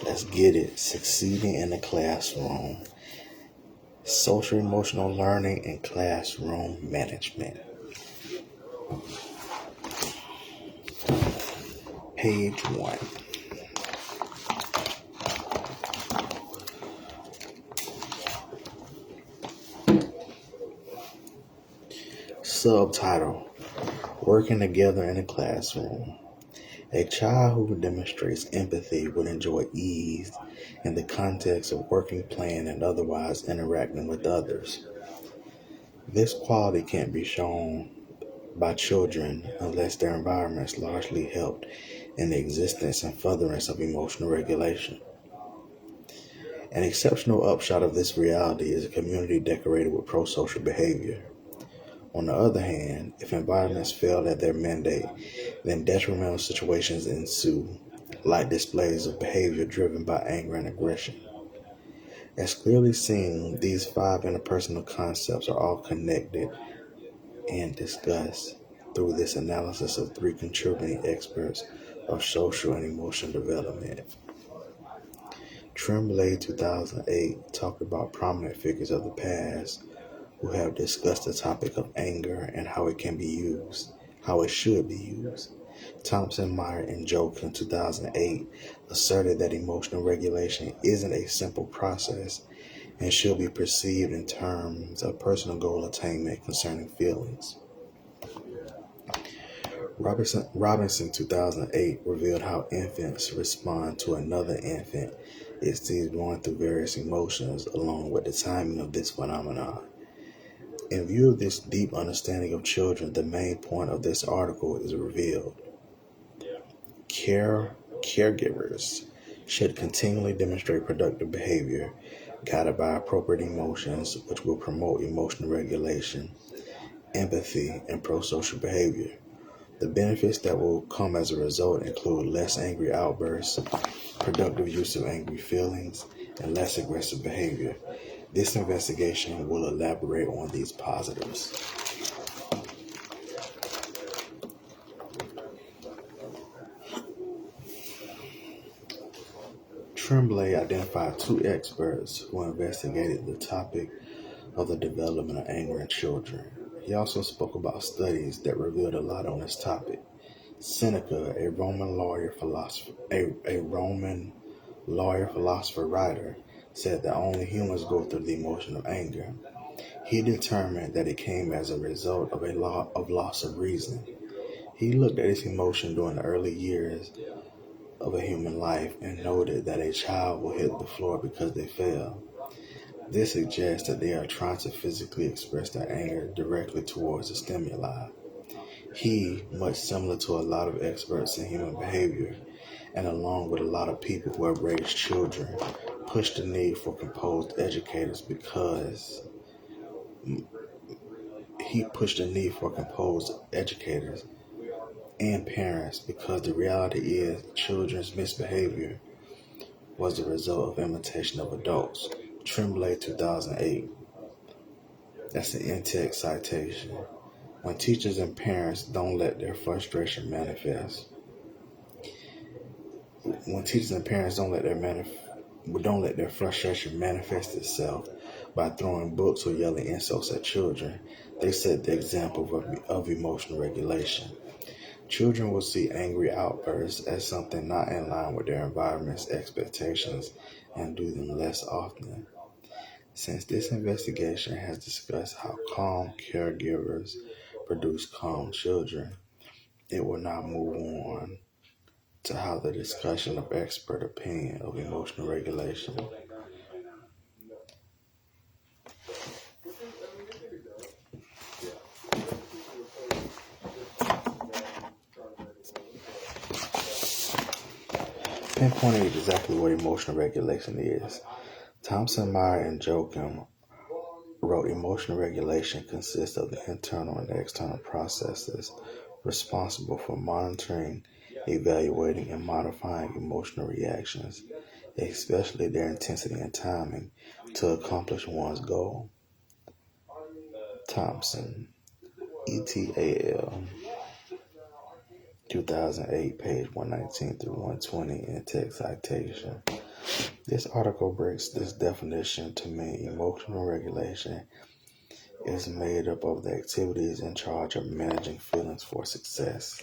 Let's get it. Succeeding in the classroom. Social emotional learning and classroom management. Page 1. Subtitle: Working together in a classroom. A child who demonstrates empathy would enjoy ease in the context of working, playing, and otherwise interacting with others. This quality can't be shown by children unless their environments largely helped in the existence and furtherance of emotional regulation. An exceptional upshot of this reality is a community decorated with pro-social behavior. On the other hand, if environments fail at their mandate, then detrimental situations ensue, like displays of behavior driven by anger and aggression. As clearly seen, these 5 interpersonal concepts are all connected and discussed through this analysis of 3 contributing experts of social and emotional development. Tremblay 2008 talked about prominent figures of the past who have discussed the topic of anger and how it can be used, how it should be used. Thompson, Meyer, and Jochen 2008 asserted that emotional regulation isn't a simple process and should be perceived in terms of personal goal attainment concerning feelings. Robinson 2008 revealed how infants respond to another infant it sees going through various emotions along with the timing of this phenomenon. In view of this deep understanding of children, the main point of this article is revealed. Caregivers should continually demonstrate productive behavior guided by appropriate emotions, which will promote emotional regulation, empathy, and pro-social behavior. The benefits that will come as a result include less angry outbursts, productive use of angry feelings, and less aggressive behavior. This investigation will elaborate on these positives. Tremblay identified 2 experts who investigated the topic of the development of anger in children. He also spoke about studies that revealed a lot on this topic. Seneca, a Roman lawyer philosopher writer, said that only humans go through the emotion of anger. He determined that it came as a result of loss of reason. He looked at this emotion during the early years of a human life and noted that a child will hit the floor because they fell. This suggests that they are trying to physically express their anger directly towards the stimuli. He, much similar to a lot of experts in human behavior, and along with a lot of people who have raised children, pushed the need for composed educators and parents because the reality is children's misbehavior was the result of imitation of adults. Tremblay 2008. That's an in-text citation. When teachers and parents don't let their frustration manifest, frustration manifest itself by throwing books or yelling insults at children, they set the example of emotional regulation. Children will see angry outbursts as something not in line with their environment's expectations and do them less often. Since this investigation has discussed how calm caregivers produce calm children, it will now move on to how the discussion of expert opinion of emotional regulation. Pinpointing exactly what emotional regulation is. Thompson, Meyer, and Joachim wrote emotional regulation consists of the internal and external processes responsible for monitoring, evaluating, and modifying emotional reactions, especially their intensity and timing, to accomplish one's goal. Thompson, ETAL, 2008, page 119 through 120 in text citation. This article breaks this definition to mean emotional regulation is made up of the activities in charge of managing feelings for success.